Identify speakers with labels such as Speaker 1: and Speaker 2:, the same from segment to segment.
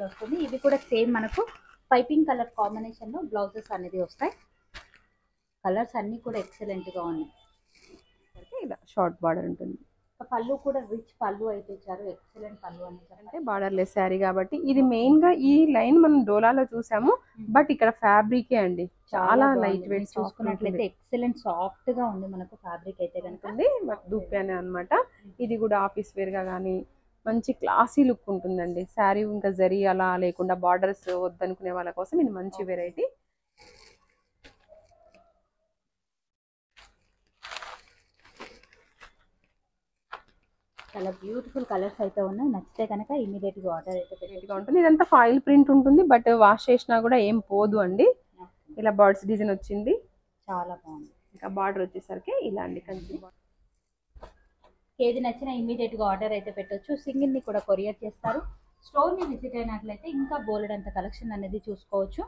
Speaker 1: లో వస్తుంది. ఇవి కూడా సేమ్ మనకు పైపింగ్ కలర్ కాంబినేషన్ లో బ్లౌజెస్ అనేది వస్తాయి. కలర్స్ అన్ని కూడా ఎక్సలెంట్ గా ఉన్నాయి.
Speaker 2: ఇలా షార్ట్ బార్డర్ ఉంటుంది.
Speaker 1: పళ్ళు కూడా రిచ్ పళ్ళు అయితే ఇచ్చారు. ఎక్సలెంట్ పళ్ళు అని
Speaker 2: అంటే బార్డర్ లెస్ శారీ కాబట్టి ఇది మెయిన్ గా ఈ లైన్ మనం డోలాలో చూసాము. బట్ ఇక్కడ ఫ్యాబ్రికే అండి చాలా లైట్ వెయిట్
Speaker 1: చూసుకున్నట్లయితే ఎక్సలెంట్ సాఫ్ట్ గా ఉంది మనకు ఫ్యాబ్రిక్ అయితే కనుక.
Speaker 2: బట్ దుప్పానే అనమాట. ఇది కూడా ఆఫీస్ వేర్ గా కానీ మంచి క్లాసీ లుక్ ఉంటుందండి. శారీ ఇంకా జరీ అలా లేకుండా బార్డర్స్ వద్దనుకునే వాళ్ళ కోసం ఇది మంచి వెరైటీ.
Speaker 1: చాలా బ్యూటిఫుల్ కలర్స్ అయితే ఉన్నాయి. నచ్చితే కనుక ఇమీడియట్ గా ఆర్డర్ అయితే
Speaker 2: పెట్టేట్టుగా ఉంటుంది. ఇదంతా ఫాయిల్ ప్రింట్ ఉంటుంది. బట్ వాష్ చేసినా కూడా ఏం పోదు అండి. ఇలా బర్డ్స్ డిజైన్ వచ్చింది.
Speaker 1: చాలా బాగుంది.
Speaker 2: ఇంకా బార్డర్ వచ్చేసరికి ఇలా అండి కంచి.
Speaker 1: ఏది నచ్చినా ఇమీడియట్ గా ఆర్డర్ అయితే పెట్టొచ్చు. సింగిల్ ని కూడా కొరియర్ చేస్తారు. స్టోర్ ని విజిట్ అయినట్లయితే ఇంకా బోల్డ్ అంత కలెక్షన్ అనేది చూసుకోవచ్చు.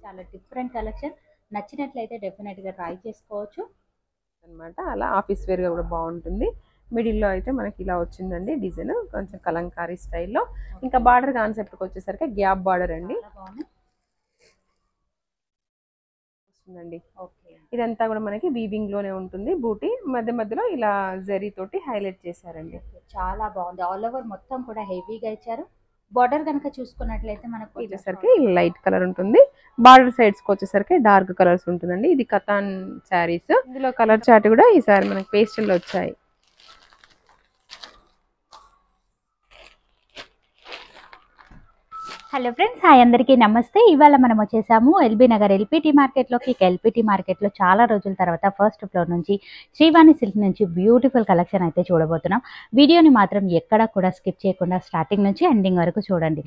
Speaker 1: చాలా డిఫరెంట్ కలెక్షన్. నచ్చినట్లయితే డెఫినెట్ గా ట్రై చేసుకోవచ్చు
Speaker 2: అనమాట. అలా ఆఫీస్ వేర్ గా కూడా బాగుంటుంది. మిడిల్లో అయితే మనకి ఇలా వచ్చిందండి డిజైన్, కొంచెం కలంకారీ స్టైల్లో. ఇంకా బార్డర్ కాన్సెప్ట్కి వచ్చేసరికి గ్యాప్ బార్డర్ అండి వస్తుందండి. ఇదంతా కూడా మనకి వీవింగ్ లోనే ఉంటుంది. బూటీ మధ్య మధ్యలో ఇలా జరీ తోటి హైలైట్ చేశారండి.
Speaker 1: చాలా బాగుంది. ఆల్ ఓవర్ మొత్తం కూడా హెవీగా ఇచ్చారు. బార్డర్ కనుక చూసుకున్నట్లయితే మనకు
Speaker 2: వచ్చేసరికి లైట్ కలర్ ఉంటుంది. బార్డర్ సైడ్స్ కి వచ్చేసరికి డార్క్ కలర్స్ ఉంటుందండి. ఇది కతాన్ శారీస్. ఇందులో కలర్ చార్ట్ కూడా ఈసారి మనకి పేస్టల్ వచ్చాయి.
Speaker 1: హలో ఫ్రెండ్స్, హాయ్ అందరికీ నమస్తే. ఇవాళ మనం వచ్చేసాము ఎల్బీ నగర్ ఎల్పిటి మార్కెట్లోకి. ఎల్పిటి మార్కెట్లో చాలా రోజుల తర్వాత ఫస్ట్ ఫ్లోర్ నుంచి శ్రీవాణి సిల్క్ నుంచి బ్యూటిఫుల్ కలెక్షన్ అయితే చూడబోతున్నాం. వీడియోని మాత్రం ఎక్కడా కూడా స్కిప్ చేయకుండా స్టార్టింగ్ నుంచి ఎండింగ్ వరకు చూడండి.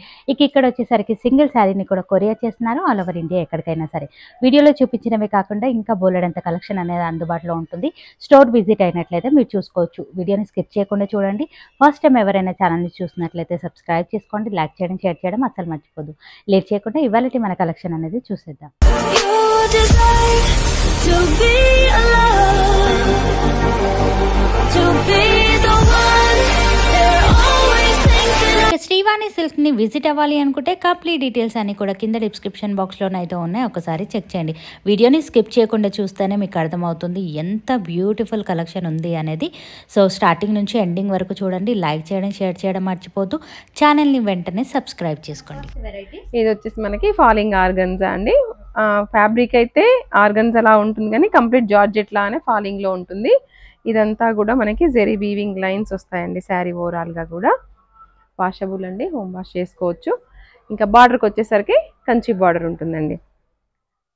Speaker 1: ఇక్కడ వచ్చేసరికి సింగిల్ శారీని కూడా కొరియర్ చేస్తున్నారు ఆల్ ఓవర్ ఇండియా ఎక్కడికైనా సరే. వీడియోలో చూపించినవే కాకుండా ఇంకా బోలెడంత కలెక్షన్ అనేది అందుబాటులో ఉంటుంది. స్టోర్ విజిట్ అయినట్లయితే మీరు చూసుకోవచ్చు. వీడియోని స్కిప్ చేయకుండా చూడండి. ఫస్ట్ టైం ఎవరైనా ఛానల్ని చూసినట్లయితే సబ్స్క్రైబ్ చేసుకోండి. లైక్ చేయడం, షేర్ చేయడం అసలు మర్చిపోదు. లేట్ చేయకుండా ఇవాళ మన కలెక్షన్ అనేది చూసేద్దాం. శ్రీవాణి సిల్క్ ని విజిట్ అవ్వాలి అనుకుంటే కంప్లీట్ డీటెయిల్స్ అన్ని కూడా కింద డిస్క్రిప్షన్ బాక్స్ లోనైతే ఉన్నాయి. ఒకసారి చెక్ చేయండి. వీడియోని స్కిప్ చేయకుండా చూస్తేనే మీకు అర్థమవుతుంది ఎంత బ్యూటిఫుల్ కలెక్షన్ ఉంది అనేది. సో స్టార్టింగ్ నుంచి ఎండింగ్ వరకు చూడండి. లైక్ చేయడం, షేర్ చేయడం మర్చిపోద్దు. ఛానల్ ని వెంటనే సబ్స్క్రైబ్ చేసుకోండి.
Speaker 2: ఇది వచ్చేసి మనకి ఫాలింగ్ ఆర్గన్జా అండి. ఫ్యాబ్రిక్ అయితే ఆర్గన్స్ అలా ఉంటుంది కానీ కంప్లీట్ జార్జెట్ లానే ఫాలింగ్ లో ఉంటుంది. ఇదంతా కూడా మనకి జెరీ వీవింగ్ లైన్స్ వస్తాయండి. శారీ ఓవరాల్ గా కూడా వాషబుల్ అండి, హోమ్ వాష్ చేసుకోవచ్చు. ఇంకా బార్డర్కి వచ్చేసరికి కంచి బార్డర్ ఉంటుందండి.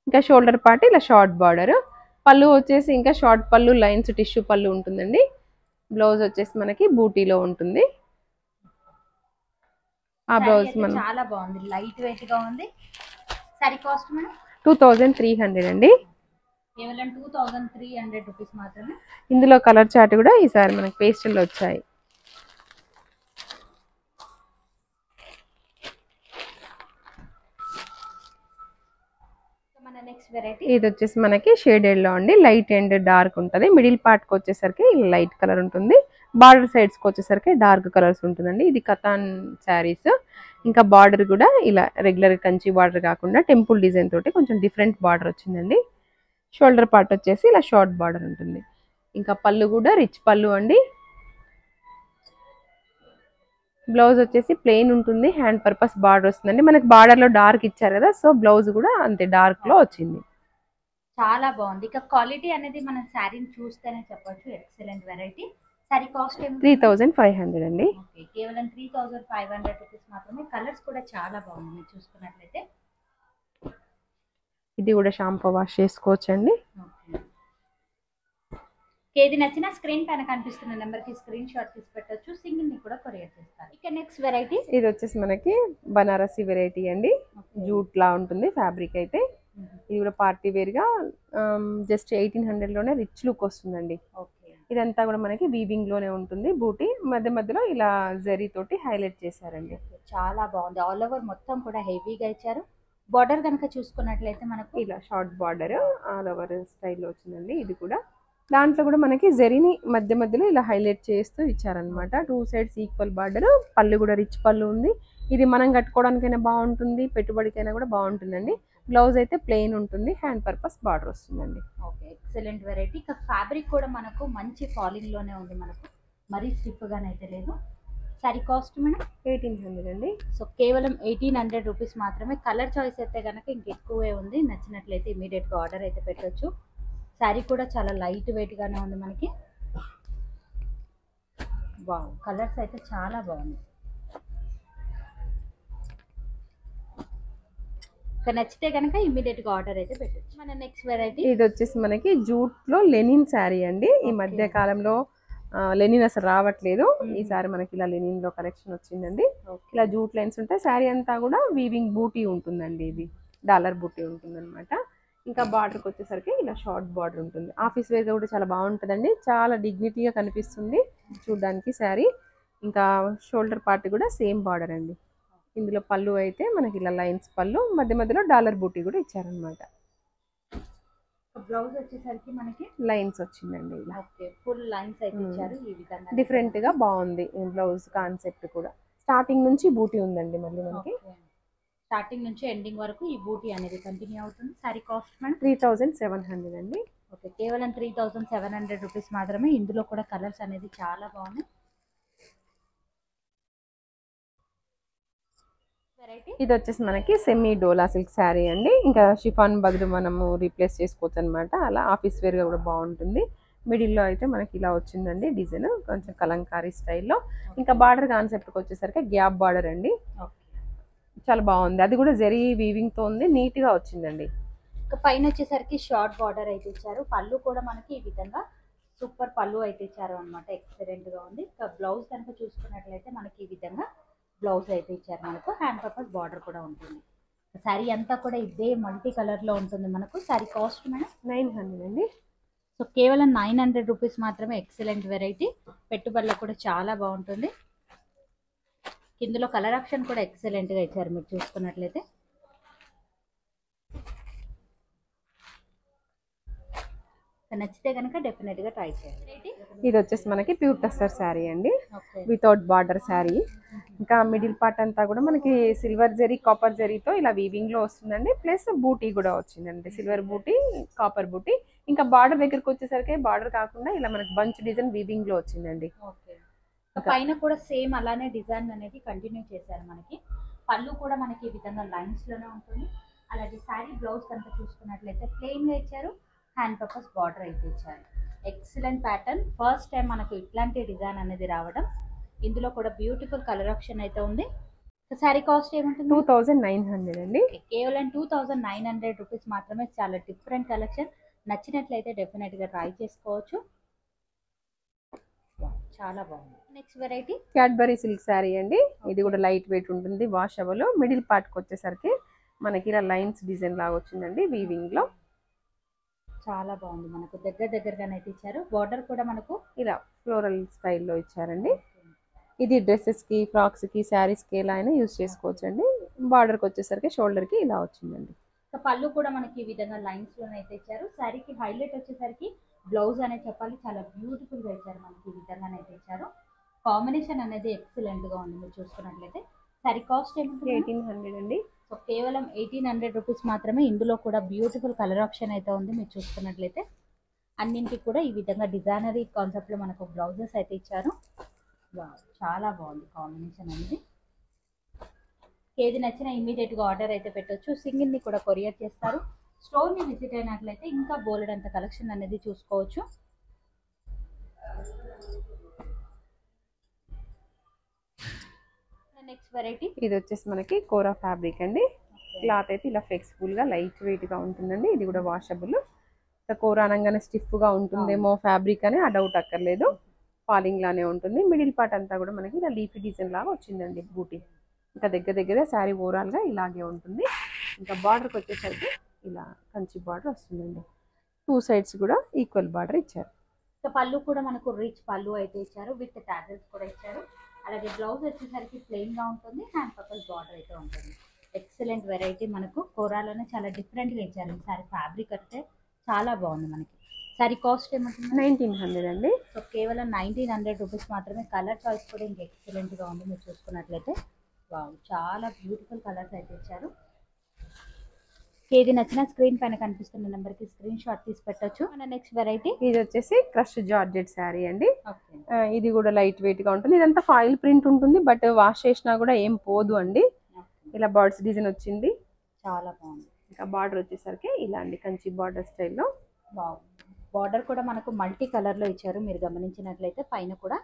Speaker 2: ఇంకా షోల్డర్ పార్ట్ ఇలా షార్ట్ బార్డర్. పళ్ళు వచ్చేసి ఇంకా షార్ట్ పళ్ళు లైన్స్ టిష్యూ పళ్ళు ఉంటుందండి. బ్లౌజ్ వచ్చేసి మనకి బూటీలో ఉంటుంది. ఆ బ్లౌజ్ మనం
Speaker 1: చాలా బాగుంది, లైట్ వెయిట్ గా ఉంది. సారీ కాస్ట్ మనం
Speaker 2: 2300 అండి.
Speaker 1: కేవలం 2300 రూపీస్ మాత్రమే.
Speaker 2: ఇందులో కలర్ చార్ట్ కూడా ఈసారి మనకి పేస్టల్ వచ్చాయి. ఇది వచ్చేసి మనకి షేడెడ్ లో అండి. లైట్ అండ్ డార్క్ ఉంటుంది. మిడిల్ పార్ట్ కి వచ్చేసరికి లైట్ కలర్ ఉంటుంది. బార్డర్ సైడ్స్ కి వచ్చేసరికి డార్క్ కలర్స్ ఉంటుందండి. ఇది కతాన్ శారీస్. ఇంకా బార్డర్ కూడా ఇలా రెగ్యులర్ కంచి బార్డర్ కాకుండా టెంపుల్ డిజైన్ తోటి కొంచెం డిఫరెంట్ బార్డర్ వచ్చిందండి. షోల్డర్ పార్ట్ వచ్చేసి ఇలా షార్ట్ బార్డర్ ఉంటుంది. ఇంకా పళ్ళు కూడా రిచ్ పళ్ళు అండి. బ్లౌజ్ వచ్చేసి ప్లెయిన్ ఉంటుంది. హ్యాండ్ పర్పస్ బార్డర్ వస్తుందండి. మనకి బార్డర్ లో డార్క్ ఇచ్చారు కదా, సో బ్లౌజ్ కూడా అంతే డార్క్ లో వచ్చింది.
Speaker 1: చాలా బాగుంది. ఇక క్వాలిటీ అనేది మనం శారీని చూస్తేనే చెప్పొచ్చు. Excellent variety. సారీ కాస్ట్
Speaker 2: 3500 అండి.
Speaker 1: కేవలం 3500 రూపీస్ మాత్రమే. కలర్స్ కూడా చాలా బాగుంది మీరు చూసుకున్నట్లయితే.
Speaker 2: ఇది కూడా షాంపూ వాష్ చేసుకోవచ్చు అండి.
Speaker 1: ఏది నచ్చినా స్క్రీన్ పైన కనిపిస్తున్న నెంబర్ కి స్క్రీన్ షాట్ తీసి పెట్టొచ్చు. సింగిల్ ని కూడా కొరియర్ చేస్తారు. ఇక నెక్స్ట్ వెరైటీ
Speaker 2: ఇది వచ్చేసి మనకి బనారసి వెరైటీ అండి. జూట్ లా ఉంటుంది ఫ్యాబ్రిక్ అయితే. ఇది కూడా పార్టీ వేర్ గా జస్ట్ 1800 లోనే రిచ్ లుక్ వస్తుందండి. ఇదంతా కూడా మనకి వీవింగ్ లోనే ఉంటుంది. బూటీ మధ్య మధ్యలో ఇలా జరీ తోటి హైలైట్ చేశారండి.
Speaker 1: చాలా బాగుంది. ఆల్ ఓవర్ మొత్తం కూడా హెవీగా ఇచ్చారు. బార్డర్ కనుక చూసుకున్నట్లయితే మనకు
Speaker 2: ఇలా షార్ట్ బార్డర్ ఆల్ ఓవర్ స్టైల్లో వచ్చిందండి. ఇది కూడా దాంట్లో కూడా మనకి జరీని మధ్య మధ్యలో ఇలా హైలైట్ చేస్తూ ఇచ్చారనమాట. 2 సైడ్స్ ఈక్వల్ బార్డర్, పళ్ళు కూడా రిచ్ పళ్ళు ఉంది. ఇది మనం కట్టుకోవడానికైనా బాగుంటుంది, పెట్టుబడికైనా కూడా బాగుంటుందండి. బ్లౌజ్ అయితే ప్లెయిన్ ఉంటుంది, హ్యాండ్ పర్పస్ బార్డర్ వస్తుందండి.
Speaker 1: Okay, excellent variety. ఇక ఫ్యాబ్రిక్ కూడా మనకు మంచి ఫాలింగ్ లోనే ఉంది, మనకు మరీ స్టిఫ్ గానైతే లేదు. సారీ కాస్ట్ మేడం
Speaker 2: 1800 అండి.
Speaker 1: సో కేవలం 1800 రూపీస్ మాత్రమే. కలర్ చాయిస్ అయితే కనుక ఇంకెక్కువే ఉంది, నచ్చినట్లయితే ఇమీడియట్గా ఆర్డర్ అయితే పెట్టొచ్చు. శారీ కూడా చాలా లైట్ వెయిట్గానే ఉంది మనకి. వావ్, కలర్స్ అయితే చాలా బాగుంది. ఇక నచ్చితే కనుక ఇమీడియట్గా ఆర్డర్ అయితే పెట్టొచ్చు. మన నెక్స్ట్ వెరైటీ
Speaker 2: ఇది వచ్చేసి మనకి జూట్ లో లెనిన్ శారీ అండి. ఈ మధ్య కాలంలో లెనిన్ అసలు రావట్లేదు, ఈసారి మనకి ఇలా లెనిన్ లో కలెక్షన్ వచ్చిందండి. ఇలా జూట్ లైన్స్ ఉంటాయి, శారీ అంతా కూడా వీవింగ్ బూటీ ఉంటుందండి. ఇది డాలర్ బూటీ ఉంటుంది అనమాట. ఇంకా బార్డర్కి వచ్చేసరికి ఇలా షార్ట్ బార్డర్ ఉంటుంది. ఆఫీస్ వేర్ కూడా చాలా బాగుంటుందండి, చాలా డిగ్నిటీగా కనిపిస్తుంది చూడడానికి శారీ. ఇంకా షోల్డర్ పార్ట్ కూడా సేమ్ బార్డర్ అండి. ఇందులో పళ్ళు అయితే మనకి ఇలా లైన్స్ పళ్ళు, మధ్య మధ్యలో డాలర్ బూటీ కూడా ఇచ్చారనమాట.
Speaker 1: బ్లౌజ్ వచ్చేసరికి మనకి
Speaker 2: లైన్స్ వచ్చిందండి ఇలా.
Speaker 1: ఓకే, ఫుల్ లైన్స్ అయితే ఇచ్చారు. ఈ విధంగా
Speaker 2: డిఫరెంట్ గా బాగుంది బ్లౌజ్ కాన్సెప్ట్ కూడా. స్టార్టింగ్ నుంచి బూటీ ఉందండి మళ్ళీ మనకి.
Speaker 1: స్టార్టింగ్ నుంచి ఎండింగ్ వరకు ఈ బూటీ అనేది కంటిన్యూ అవుతుంది. సారీ కాస్ట్ మేడం
Speaker 2: 3700 అండి.
Speaker 1: ఓకే, కేవలం 3700 రూపీస్ మాత్రమే. ఇందులో కూడా కలర్స్ అనేది చాలా బాగున్నాయి.
Speaker 2: ఇది వచ్చేసి మనకి సెమీ డోలా సిల్క్ శారీ అండి. ఇంకా షిఫాన్ బదులు మనము రీప్లేస్ చేసుకోవచ్చు అనమాట. అలా ఆఫీస్ వేర్ గా కూడా బాగుంటుంది. మిడిల్లో అయితే మనకి ఇలా వచ్చిందండి డిజైన్, కొంచెం కలంకారీ స్టైల్లో. ఇంకా బార్డర్ కాన్సెప్ట్కి వచ్చేసరికి గ్యాప్ బార్డర్ అండి, చాలా బాగుంది. అది కూడా జరీ వీవింగ్ తో ఉంది, నీట్ గా వచ్చిందండి.
Speaker 1: ఇంకా పైన వచ్చేసరికి షార్ట్ బార్డర్ అయితే ఇచ్చారు. పళ్ళు కూడా మనకి ఈ విధంగా సూపర్ పళ్ళు అయితే ఇచ్చారు అనమాట, ఎక్సలెంట్ గా ఉంది. ఇంకా బ్లౌజ్ కనుక చూసుకున్నట్లయితే మనకి ఈ విధంగా బ్లౌజ్ అయితే ఇచ్చారు మనకు. హ్యాండ్ పర్పస్ బార్డర్ కూడా ఉంటుంది. శారీ అంతా కూడా ఇదే మల్టీ కలర్ లో ఉంటుంది మనకు. శారీ కాస్ట్ మేడం
Speaker 2: 900 అండి.
Speaker 1: సో కేవలం 900 రూపీస్ మాత్రమే. ఎక్సలెంట్ వెరైటీ, పెట్టుబడులకు కూడా చాలా బాగుంటుంది. ఇందులో కలర్ ఆప్షన్ కూడా ఎక్సలెంట్ గా ఇచ్చారు మీరు చూసుకున్నట్లయితే. నచ్చితే కనుక డెఫినెట్ గా ట్రై చేయండి.
Speaker 2: ఇది వచ్చేసి మనకి ప్యూర్ టస్సర్ శారీ అండి, వితౌట్ బార్డర్ శారీ. ఇంకా మిడిల్ పార్ట్ అంతా కూడా మనకి సిల్వర్ జరీ కాపర్ జరీతో ఇలా వీవింగ్ లో వస్తుందండి. ప్లస్ బూటీ కూడా వచ్చిందండి, సిల్వర్ బూటీ కాపర్ బూటీ. ఇంకా బార్డర్ దగ్గరకు వచ్చేసరికి బార్డర్ కాకుండా ఇలా మనకి బంచ్ డిజైన్ వీవింగ్ లో వచ్చిందండి.
Speaker 1: పైన కూడా సేమ్ అలానే డిజైన్ అనేది కంటిన్యూ చేశారు మనకి. పళ్ళు కూడా మనకి ఈ విధంగా లైన్స్ లోనే ఉంటుంది. అలాగే శారీ బ్లౌజ్ కనుక చూసుకున్నట్లయితే ప్లెయిన్ గా ఇచ్చారు, హ్యాండ్ పర్పస్ బార్డర్ అయితే ఇచ్చారు. ఎక్సలెంట్ ప్యాటర్న్, ఫస్ట్ టైం మనకు ఇట్లాంటి డిజైన్ అనేది రావడం. ఇందులో కూడా బ్యూటిఫుల్ కలర్ ఆప్షన్ అయితే ఉంది. శారీ కాస్ట్ ఏముంటుంది
Speaker 2: 2900 అండి.
Speaker 1: కేవలం 2900 రూపీస్ మాత్రమే. చాలా డిఫరెంట్ కలెక్షన్, నచ్చినట్లయితే డెఫినెట్ గా ట్రై చేసుకోవచ్చు. చాలా బాగుంది. Next variety
Speaker 2: Cadbury silk sari అండి. ఇది కూడా లైట్ వెయిట్ ఉంటుంది, వాషబుల్. మిడిల్ పార్ట్కి వచ్చేసరికి మనకి ఇలా లైన్స్ డిజైన్ లాగా వచ్చిందండి వీవింగ్ లో.
Speaker 1: చాలా బాగుంది, మనకు దగ్గరగానైతే ఇచ్చారు. బార్డర్ కూడా మనకు
Speaker 2: ఇలా ఫ్లోరల్ స్టైల్లో ఇచ్చారండి. ఇది డ్రెస్సెస్ కి, ఫ్రాక్స్ కి, శారీస్ కి ఎలా అయినా యూజ్ చేసుకోవచ్చు అండి. బార్డర్కి వచ్చేసరికి షోల్డర్ కి ఇలా వచ్చిందండి.
Speaker 1: పళ్ళు కూడా మనకి ఈ విధంగా లైన్స్ లోనైతే ఇచ్చారు. శారీకి హైలైట్ వచ్చేసరికి బ్లౌజ్ అనేది చెప్పాలి, చాలా బ్యూటిఫుల్ గా ఇచ్చారు మనకి. ఈ విధంగానైతే ఇచ్చారు. కాంబినేషన్ అనేది ఎక్సలెంట్ గా ఉంది మీరు చూసుకున్నట్లయితే. శారీ కాస్ట్ ఏమిటి
Speaker 2: 1800 అండి.
Speaker 1: సో కేవలం 1800 రూపీస్ మాత్రమే. ఇందులో కూడా బ్యూటిఫుల్ కలర్ ఆప్షన్ అయితే ఉంది మీరు చూసుకున్నట్లయితే. అన్నింటికి కూడా ఈ విధంగా డిజైనరీ కాన్సెప్ట్ లో మనకు బ్లౌజెస్ అయితే ఇచ్చారు. చాలా బాగుంది కాంబినేషన్ అనేది. ఏది నచ్చినా ఇమీడియట్ గా ఆర్డర్ అయితే పెట్టొచ్చు. సింగిల్ ని కూడా కొరియర్ చేస్తారు. స్టోర్ ని విజిట్ అయినట్లయితే ఇంకా బోలెడంత కలెక్షన్ అనేది చూసుకోవచ్చు. నెక్స్ట్ వెరైటీ
Speaker 2: ఇది వచ్చేసి మనకి కోరా ఫ్యాబ్రిక్ అండి. క్లాత్ అయితే ఇలా ఫ్లెక్సిబుల్ గా లైట్ వెయిట్ గా ఉంటుందండి. ఇది కూడా వాషబుల్. కోరా అనగానే స్టిఫ్ గా ఉంటుందేమో ఫ్యాబ్రిక్ అని ఆ డౌట్ అక్కర్లేదు, ఫాలింగ్ లానే ఉంటుంది. మిడిల్ పార్ట్ అంతా కూడా మనకి ఇలా లీఫీ డిజైన్ లాగా వచ్చిందండి బూటీ. ఇంకా దగ్గర శారీ ఓవరాల్ గా ఇలాగే ఉంటుంది. ఇంకా బార్డర్కి వచ్చేసరికి ఇలా కంచి బార్డర్ వస్తుందండి. 2 సైడ్స్ కూడా ఈక్వల్ బార్డర్ ఇచ్చారు.
Speaker 1: సో పళ్ళు కూడా మనకు రిచ్ పళ్ళు అయితే ఇచ్చారు, విత్ టాజల్స్ కూడా ఇచ్చారు. అలాగే బ్లౌజ్ వచ్చేసరికి ప్లెయిన్ గా ఉంటుంది, హ్యాండ్ పర్పస్ బార్డర్ అయితే ఉంటుంది. ఎక్సలెంట్ వెరైటీ, మనకు కోరాలోనే చాలా డిఫరెంట్ గా ఇచ్చారు. ఈసారి ఫ్యాబ్రిక్ అయితే చాలా బాగుంది మనకి. సారీ కాస్ట్ ఏమంటుంది?
Speaker 2: 1900 అండి.
Speaker 1: సో కేవలం 1900 రూపీస్ మాత్రమే. కలర్ చాయిస్ కూడా ఇంకా ఎక్సలెంట్గా ఉంది. మీరు చూసుకున్నట్లయితే వావ్, చాలా బ్యూటిఫుల్ కలర్స్ అయితే ఇచ్చారు. ఏది నచ్చినా స్క్రీన్ పైన కనిపిస్తున్న నెంబర్కి స్క్రీన్ షాట్ తీసి పెట్టొచ్చు. మన నెక్స్ట్ వెరైటీ
Speaker 2: ఇది వచ్చేసి క్రష్ జార్జెట్ శారీ అండి.
Speaker 1: ఓకే.
Speaker 2: ఇది కూడా లైట్ వెయిట్ గా ఉంటుంది. ఇదంతా ఫాయిల్ ప్రింట్ ఉంటుంది, బట్ వాష్ చేసినా కూడా ఏం పోదు అండి. ఇలా బర్డ్స్ డిజైన్ వచ్చింది,
Speaker 1: చాలా బాగుంది.
Speaker 2: ఇంకా బార్డర్ వచ్చేసరికి ఇలా అండి, కంచి బార్డర్ స్టైల్లో.
Speaker 1: బార్డర్ కూడా మనకు మల్టీ కలర్ లో ఇచ్చారు. మీరు గమనించినట్లయితే పైన కూడా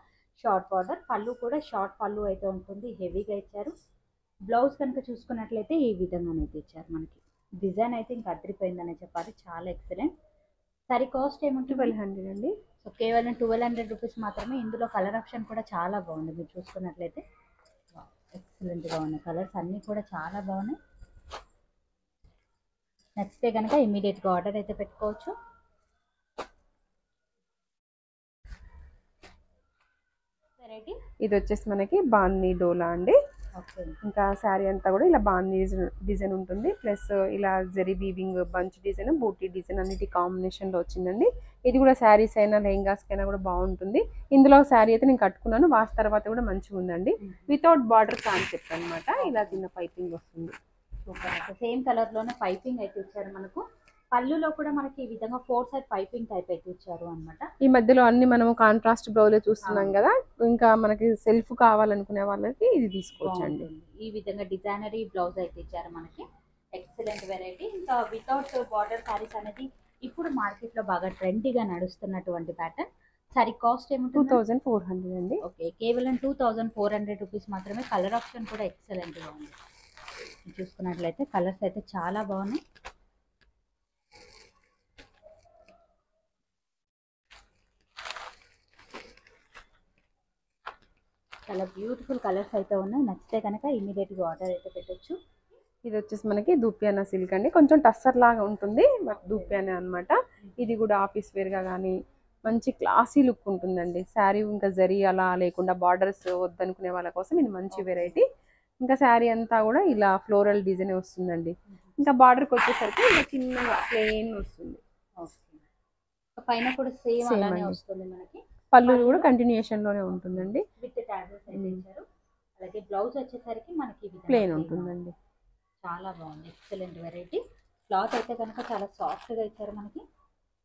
Speaker 1: షార్ట్ బార్డర్, పళ్ళు కూడా షార్ట్ పళ్ళు అయితే ఉంటుంది, హెవీగా ఇచ్చారు. బ్లౌజ్ కనుక చూసుకున్నట్లయితే ఈ విధంగానైతే ఇచ్చారు. మనకి డిజైన్ అయితే ఇంకా అదిరిపోయిందనే చెప్పాలి, చాలా ఎక్సలెంట్. సరే కాస్ట్ ఏమంటుంది?
Speaker 2: 1200 అండి.
Speaker 1: సో కేవలం 1200 రూపీస్ మాత్రమే. ఇందులో కలర్ ఆప్షన్ కూడా చాలా బాగుంది. మీరు చూసుకున్నట్లయితే ఎక్సలెంట్గా ఉన్నాయి. కలర్స్ అన్నీ కూడా చాలా బాగున్నాయి. నచ్చితే కనుక ఇమీడియట్గా ఆర్డర్ అయితే పెట్టుకోవచ్చు. వెరైటీ
Speaker 2: ఇది వచ్చేసి మనకి బాందీ డోలా అండి.
Speaker 1: ఓకే.
Speaker 2: ఇంకా శారీ అంతా కూడా ఇలా బాందీ డిజైన్ ఉంటుంది, ప్లస్ ఇలా జరీ వీవింగ్ బంచ్ డిజైన్, బూటీ డిజైన్ అన్నిటి కాంబినేషన్లో వచ్చిందండి. ఇది కూడా శారీస్ అయినా లెహంగాస్కైనా కూడా బాగుంటుంది. ఇందులో శారీ అయితే నేను కట్టుకున్నాను, వాష్ తర్వాత కూడా మంచిగా ఉందండి. వితౌట్ బార్డర్ కాన్సెప్ట్ అనమాట. ఇలా చిన్న పైపింగ్ వస్తుంది.
Speaker 1: సూపర్. సేమ్ కలర్లోనే పైపింగ్ అయితే ఇచ్చారు మనకు. పళ్ళులో కూడా మనకి ఈ విధంగా 4 సైడ్ పైపింగ్ టైప్ అయితే ఇచ్చారు అనమాట.
Speaker 2: ఈ మధ్యలో అన్ని మనం కాంట్రాస్ట్ బ్లౌజ్ చూస్తున్నాం కదా, ఇంకా మనకి సెల్ఫ్ కావాలనుకునే వాళ్ళకి ఇది తీసుకోవచ్చండి.
Speaker 1: ఈ విధంగా డిజైనరీ బ్లౌజ్ అయితే ఇచ్చారు మనకి. Excellent variety. ఇంకా వితౌట్ బార్డర్ సారీస్ అనేది ఇప్పుడు మార్కెట్ లో బాగా ట్రెండీగా నడుస్తున్నటువంటి ప్యాటర్న్. సారీ కాస్ట్ ఏమిటి?
Speaker 2: 2400 అండి.
Speaker 1: ఓకే, కేవలం 2400 రూపీస్ మాత్రమే. కలర్ ఆప్షన్ కూడా ఎక్సలెంట్ గా ఉంది. చూసుకున్నట్లయితే కలర్స్ అయితే చాలా బాగున్నాయి. చాలా బ్యూటిఫుల్ కలర్స్ అయితే ఉన్నాయి. నచ్చితే కనుక ఇమీడియట్గా ఆర్డర్ అయితే పెట్టొచ్చు.
Speaker 2: ఇది వచ్చేసి మనకి దూపియానా సిల్క్ అండి. కొంచెం టస్సర్ లాగా ఉంటుంది, బట్ దూపియానా అనమాట. ఇది కూడా ఆఫీస్ వేర్గా కానీ మంచి క్లాసీ లుక్ ఉంటుందండి. శారీ ఇంకా జరీ అలా లేకుండా బార్డర్స్ వద్దనుకునే వాళ్ళ కోసం ఇది మంచి వెరైటీ. ఇంకా శారీ అంతా కూడా ఇలా ఫ్లోరల్ డిజైన్ వస్తుందండి. ఇంకా బార్డర్కి వచ్చేసరికి ఇంకా చిన్నగా ప్లెయిన్ వస్తుంది.
Speaker 1: పైన కూడా సేమ్ అలానే వస్తుంది మనకి.
Speaker 2: పళ్ళు కూడా కంటిన్యూషన్ లోనే ఉంటుందండి,
Speaker 1: విత్ టాజెస్ అయితే ఇచ్చారు. అలాగే బ్లౌజ్ వచ్చేసరికి మనకి
Speaker 2: ప్లెయిన్ ఉంటుందండి.
Speaker 1: చాలా బాగుంది, ఎక్సలెంట్ వెరైటీ. క్లాత్ అయితే కనుక చాలా సాఫ్ట్ గా ఇచ్చారు మనకి.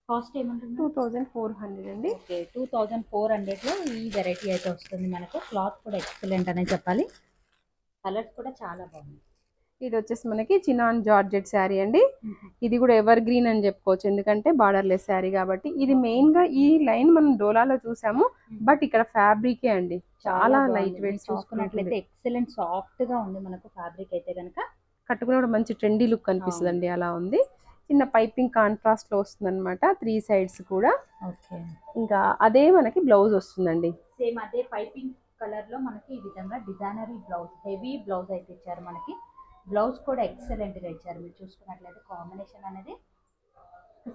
Speaker 1: కాస్ట్ ఏముంటుంది?
Speaker 2: 2400 అండి.
Speaker 1: ఓకే, 2400లో ఈ వెరైటీ అయితే వస్తుంది మనకు. క్లాత్ కూడా ఎక్సలెంట్ అనే చెప్పాలి. కలర్స్ కూడా చాలా బాగుంది.
Speaker 2: ఇది వచ్చేసి మనకి చినాన్ జార్జెట్ శారీ అండి. ఇది కూడా ఎవర్ గ్రీన్ అని చెప్పుకోవచ్చు, ఎందుకంటే బార్డర్లెస్ శారీ కాబట్టి. ఇది మెయిన్ గా ఈ లైన్ మనం డోలాలో చూసాము, బట్ ఇక్కడ ఫ్యాబ్రికే అండి, చాలా లైట్ వెయిట్.
Speaker 1: చూసుకున్నట్లయితే ఎక్సలెంట్ సాఫ్ట్ గా ఉంది మనకు ఫ్యాబ్రిక్ అయితే కనుక.
Speaker 2: కట్టుకునే కూడా మంచి ట్రెండీ లుక్ కనిపిస్తుంది అండి, అలా ఉంది. చిన్న పైపింగ్ కాంట్రాస్ట్ లో వస్తుంది అనమాట, 3 సైడ్స్ కూడా.
Speaker 1: ఓకే.
Speaker 2: ఇంకా అదే మనకి బ్లౌజ్ వస్తుందండి,
Speaker 1: సేమ్ అదే పైపింగ్ కలర్ లో మనకి ఈ విధంగా డిజైనరీ బ్లౌజ్, హెవీ బ్లౌజ్ అయితే ఇచ్చారు మనకి. బ్లౌజ్ కూడా ఎక్సలెంట్ గా ఇచ్చారు. మీరు చూసుకున్నట్లయితే కాంబినేషన్ అనేది.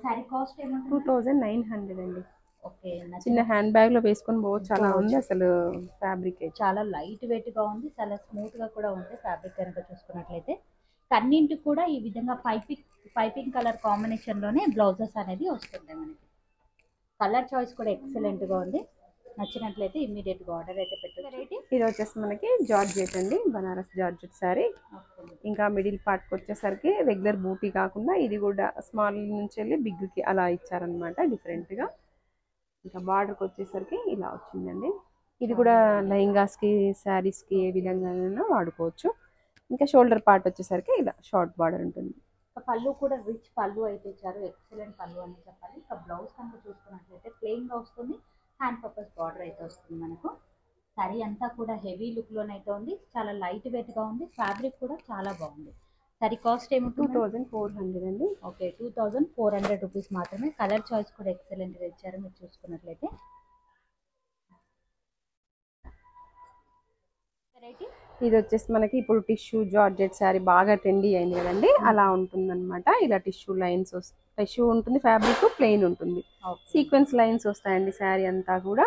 Speaker 1: సారీ కాస్ట్ ఏమంటే
Speaker 2: 2900 అండి.
Speaker 1: ఓకే.
Speaker 2: చిన్న హ్యాండ్ బ్యాగ్ లో వేసుకొని పోవచ్చు, చాలా ఉంది అసలు. ఫ్యాబ్రిక్
Speaker 1: చాలా లైట్ వెయిట్ గా ఉంది, చాలా స్మూత్ గా కూడా ఉంది ఫ్యాబ్రిక్ కనుక చూసుకున్నట్లయితే. కన్నింటికి కూడా ఈ విధంగా పైపింగ్ కలర్ కాంబినేషన్ లోనే బ్లౌజెస్ అనేది వస్తుంటాయి మనకి. కలర్ చాయిస్ కూడా ఎక్సలెంట్ గా ఉంది. నచ్చినట్లయితే ఇమ్మీడియట్ గా ఆర్డర్ అయితే పెట్టండి.
Speaker 2: ఇది వచ్చేసి మనకి జార్జెట్ అండి, బనారస్ జార్జెట్ శారీ. ఇంకా మిడిల్ పార్ట్ కి వచ్చేసరికి రెగ్యులర్ బూటీ కాకుండా ఇది కూడా స్మాల్ నుంచి వెళ్ళి బిగ్ కి అలా ఇచ్చారనమాట, డిఫరెంట్ గా. ఇంకా బార్డర్ కి వచ్చేసరికి ఇలా వచ్చిందండి. ఇది కూడా లెహంగాస్ కి శారీస్ కి ఏ విధంగా వాడుకోవచ్చు. ఇంకా షోల్డర్ పార్ట్ వచ్చేసరికి ఇలా షార్ట్ బార్డర్ ఉంటుంది.
Speaker 1: పళ్ళు కూడా రిచ్ పళ్ళు అయితే ఇచ్చారు, ఎక్సలెంట్ పళ్ళు అని చెప్పాలి. ఇంకా బ్లౌజ్ కనుక చూసుకున్నట్లయితే ప్లెయిన్ గా వస్తుంది, హ్యాండ్ పర్పస్ బార్డర్ అయితే వస్తుంది మనకు. శారీ అంతా కూడా హెవీ లుక్ లోనైతే ఉంది, చాలా లైట్ వెయిట్ గా ఉంది. ఫ్యాబ్రిక్ కూడా చాలా బాగుంది. శారీ కాస్ట్ ఏమో
Speaker 2: 2400 అండి.
Speaker 1: ఓకే, 2400 రూపీస్ మాత్రమే. కలర్ చాయిస్ కూడా ఎక్సలెంట్ గా ఇచ్చారు మీరు చూసుకున్నట్లయితే.
Speaker 2: ఇది వచ్చేసి మనకి ఇప్పుడు టిష్యూ జార్జెట్ శారీ బాగా ట్రెండీ అయింది కదండి, అలా ఉంటుందన్నమాట. ఇలా టిష్యూ లైన్స్ టిష్యూ ఉంటుంది, ఫ్యాబ్రిక్ ప్లెయిన్ ఉంటుంది, సీక్వెన్స్ లైన్స్ వస్తాయండి శారీ అంతా కూడా.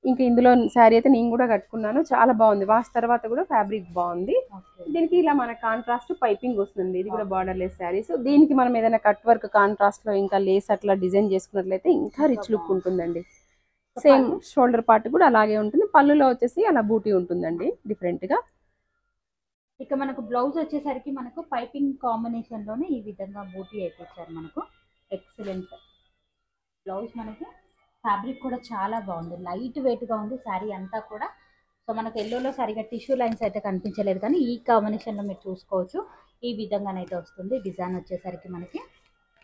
Speaker 2: ఇంకా ఇందులో శారీ అయితే నేను కూడా కట్టుకున్నాను, చాలా బాగుంది. వాష్ తర్వాత కూడా ఫ్యాబ్రిక్ బాగుంది. దీనికి ఇలా మన కాంట్రాస్ట్ పైపింగ్ వస్తుంది. ఇది కూడా బార్డర్ లెస్ శారీ. సో దీనికి మనం ఏదైనా కట్ వర్క్ కాంట్రాస్ట్ లో ఇంకా లేస్ అట్లా డిజైన్ చేసుకున్నట్లయితే ఇంకా రిచ్ లుక్ ఉంటుందండి. సేమ్ షోల్డర్ పార్ట్ కూడా అలాగే ఉంటుంది. పళ్ళులో వచ్చేసి అలా బూటీ ఉంటుందండి డిఫరెంట్ గా.
Speaker 1: ఇక మనకు బ్లౌజ్ వచ్చేసరికి మనకు పైపింగ్ కాంబినేషన్ లోనే ఈ విధంగా బూటీ అయితే ఇచ్చారు మనకు. Excellent blouse. మనకి ఫ్యాబ్రిక్ కూడా చాలా బాగుంది, లైట్ వెయిట్ గా ఉంది శారీ అంతా కూడా. సో మనకు ఎల్లోలో సరిగా టిష్యూ లైన్స్ అయితే కనిపించలేదు, కానీ ఈ కాంబినేషన్ లో మీరు చూసుకోవచ్చు ఈ విధంగానైతే వస్తుంది. డిజైన్ వచ్చేసరికి మనకి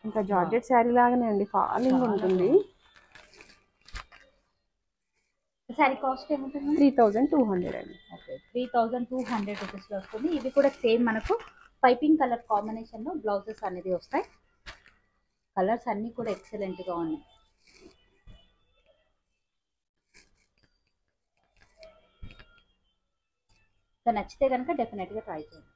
Speaker 2: ఇంకా జార్జెట్ శారీ లాగానే అండి, ఫాలింగ్ ఉంటుంది.
Speaker 1: శారీ కాస్ట్ ఏముంటుంది?
Speaker 2: 3200 అండి.
Speaker 1: ఓకే, 3200 రూపీస్లో వస్తుంది. ఇవి కూడా సేమ్ మనకు పైపింగ్ కలర్ కాంబినేషన్లో బ్లౌజెస్ అనేది వస్తాయి. కలర్స్ అన్నీ కూడా ఎక్సలెంట్గా ఉన్నాయి. నచ్చితే కనుక డెఫినెట్గా ట్రై చేయండి.